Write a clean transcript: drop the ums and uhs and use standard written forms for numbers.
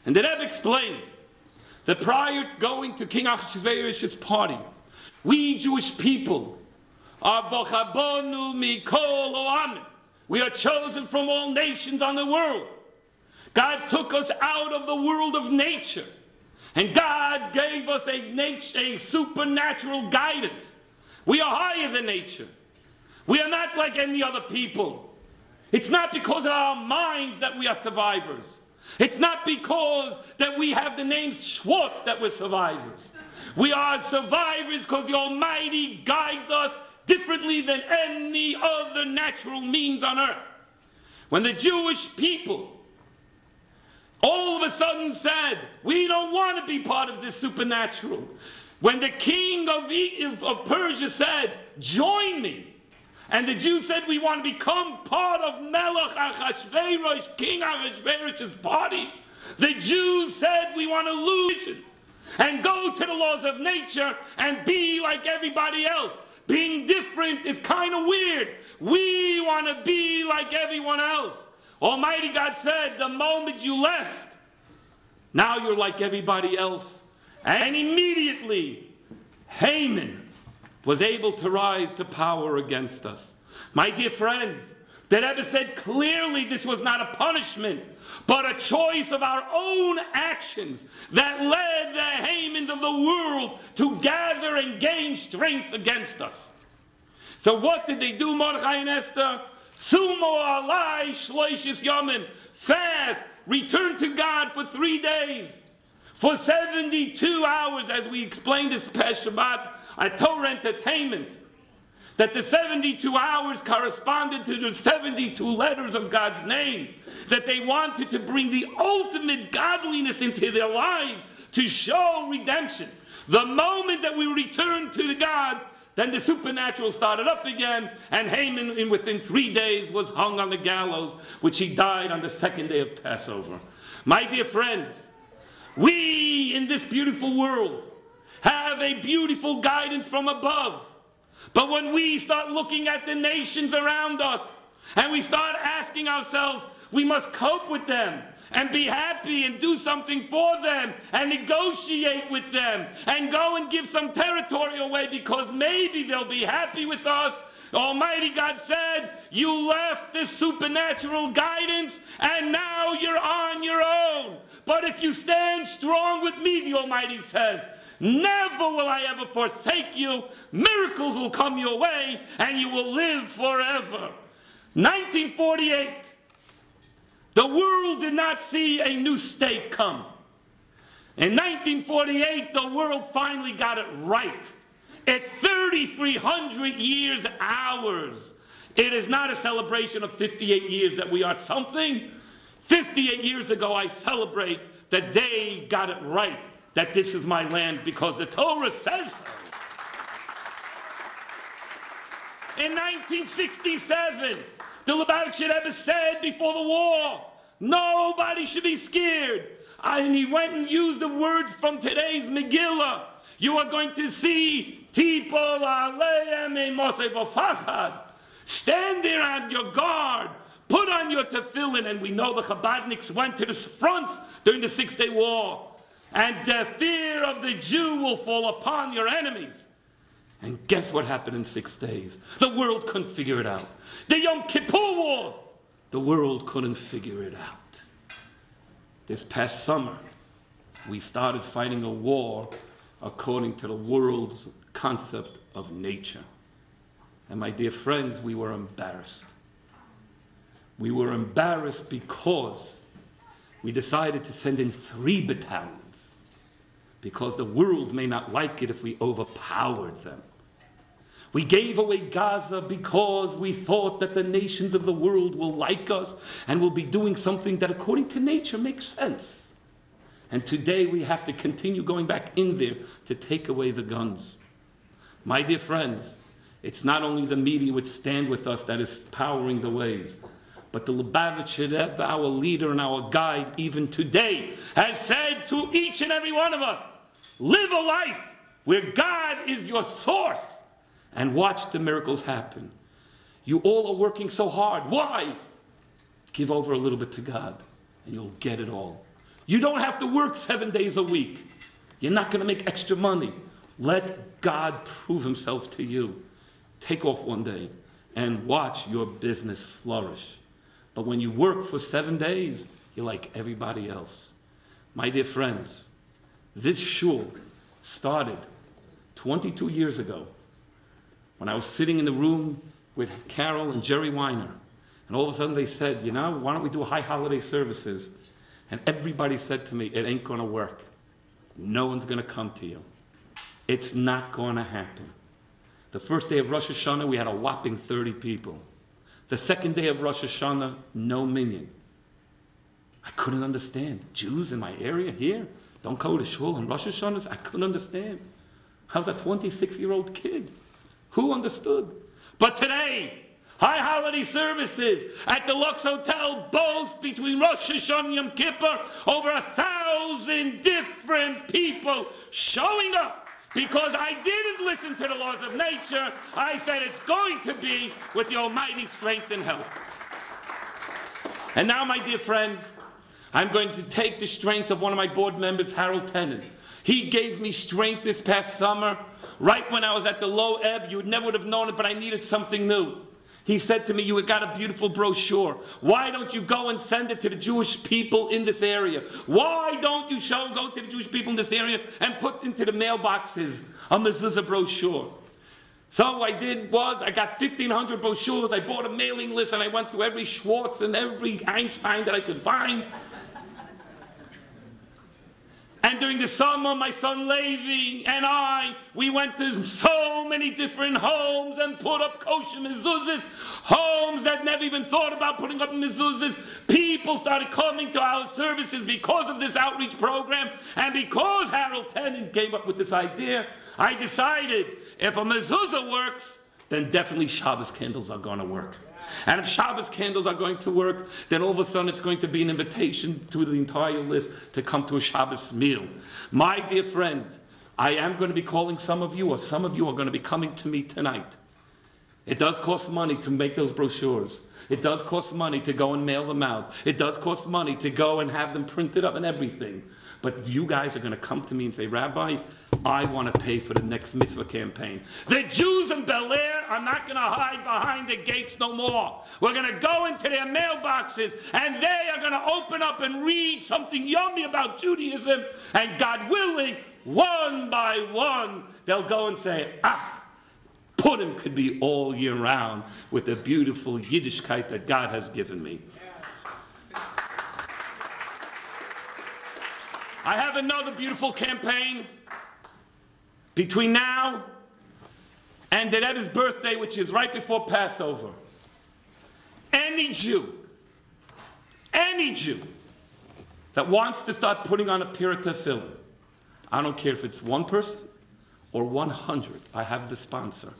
And the Rebbe explains that prior going to King Achashverosh's party, we Jewish people are bochabonu mikol oamim. We are chosen from all nations on the world. God took us out of the world of nature, and God gave us a supernatural guidance. We are higher than nature. We are not like any other people. It's not because of our minds that we are survivors. It's not because that we have the name Schwartz that we're survivors. We are survivors because the Almighty guides us differently than any other natural means on earth. When the Jewish people all of a sudden said, we don't want to be part of this supernatural. When the king of Persia said, join me, and the Jews said, we want to become part of Melech Achashverosh, King Achashverosh's party, the Jews said, we want to lose it and go to the laws of nature and be like everybody else. Being different is kind of weird. We want to be like everyone else. Almighty God said, the moment you left, now you're like everybody else. And immediately, Haman was able to rise to power against us. My dear friends, the Rebbe said clearly this was not a punishment, but a choice of our own actions that led the Hamans of the world to gather and gain strength against us. So what did they do, Mordechai and Esther? Sumo alai shloishis yomim. Fast, return to God for 3 days. For 72 hours, as we explained this past Shabbat, at Torah entertainment, that the 72 hours corresponded to the 72 letters of God's name, that they wanted to bring the ultimate godliness into their lives to show redemption. The moment that we returned to the God, then the supernatural started up again, and Haman within 3 days was hung on the gallows, which he died on the second day of Passover. My dear friends, we in this beautiful world have a beautiful guidance from above. But when we start looking at the nations around us and we start asking ourselves, we must cope with them and be happy and do something for them and negotiate with them and go and give some territory away because maybe they'll be happy with us. Almighty God said, you left this supernatural guidance and now you're on your own. But if you stand strong with me, the Almighty says, never will I ever forsake you. Miracles will come your way and you will live forever. 1948, the world did not see a new state come. In 1948, the world finally got it right. At 3,300 years ours. It is not a celebration of 58 years that we are something. 58 years ago, I celebrate that they got it right, that this is my land because the Torah says so. In 1967, the Lubavitcher Rebbe said before the war, nobody should be scared. And he went and used the words from today's Megillah. You are going to see Tipol Aleim Moshe V'Fachad. Stand there on your guard. Put on your tefillin. And we know the Chabadniks went to the front during the 6-Day War. And the fear of the Jew will fall upon your enemies. And guess what happened in 6 days? The world couldn't figure it out. The Yom Kippur War, the world couldn't figure it out. This past summer, we started fighting a war according to the world's concept of nature. And my dear friends, we were embarrassed. We were embarrassed because we decided to send in 3 battalions because the world may not like it if we overpowered them. We gave away Gaza because we thought that the nations of the world will like us and will be doing something that according to nature makes sense. And today we have to continue going back in there to take away the guns. My dear friends, it's not only the media which stand with us that is powering the ways, but the Lubavitcher Rebbe, our leader and our guide, even today, has said to each and every one of us, live a life where God is your source and watch the miracles happen. You all are working so hard. Why? Give over a little bit to God and you'll get it all. You don't have to work 7 days a week. You're not going to make extra money. Let God prove himself to you. Take off one day and watch your business flourish. But when you work for 7 days, you're like everybody else. My dear friends, this shul started 22 years ago when I was sitting in the room with Carol and Jerry Weiner. And all of a sudden they said, you know, why don't we do high holiday services? And everybody said to me, it ain't going to work. No one's going to come to you. It's not going to happen. The first day of Rosh Hashanah, we had a whopping 30 people. The second day of Rosh Hashanah, no minyan. I couldn't understand. Jews in my area here don't go to shul on Rosh Hashanah? I couldn't understand. I was a 26-year-old kid. Who understood? But today, high holiday services at the Lux Hotel boast between Rosh Hashanah and Yom Kippur over 1,000 different people showing up. Because I didn't listen to the laws of nature, I said it's going to be with the Almighty strength and help. And now, my dear friends, I'm going to take the strength of one of my board members, Harold Tennant. He gave me strength this past summer, right when I was at the low ebb. You never would have known it, but I needed something new. He said to me, you got a beautiful brochure. Why don't you go and send it to the Jewish people in this area? Why don't you go to the Jewish people in this area and put into the mailboxes a mezuzah brochure? So what I did was, I got 1,500 brochures, I bought a mailing list, and I went through every Schwartz and every Einstein that I could find. And during the summer, my son Levi and I, we went to so many different homes and put up kosher mezuzahs, homes that never even thought about putting up mezuzahs. People started coming to our services because of this outreach program, and because Harold Tennant came up with this idea, I decided if a mezuzah works, then definitely Shabbos candles are going to work. And if Shabbos candles are going to work, then all of a sudden it's going to be an invitation to the entire list to come to a Shabbos meal. My dear friends, I am going to be calling some of you, or some of you are going to be coming to me tonight. It does cost money to make those brochures. It does cost money to go and mail them out. It does cost money to go and have them printed up and everything. But you guys are going to come to me and say, Rabbi, I want to pay for the next mitzvah campaign. The Jews in Bel Air are not going to hide behind the gates no more. We're going to go into their mailboxes, and they are going to open up and read something yummy about Judaism. And God willing, one by one, they'll go and say, Purim could be all year round with the beautiful Yiddishkeit that God has given me. I have another beautiful campaign between now and the Rebbe's birthday, which is right before Passover. Any Jew that wants to start putting on a pirah tefillin, I don't care if it's one person or 100, I have the sponsor.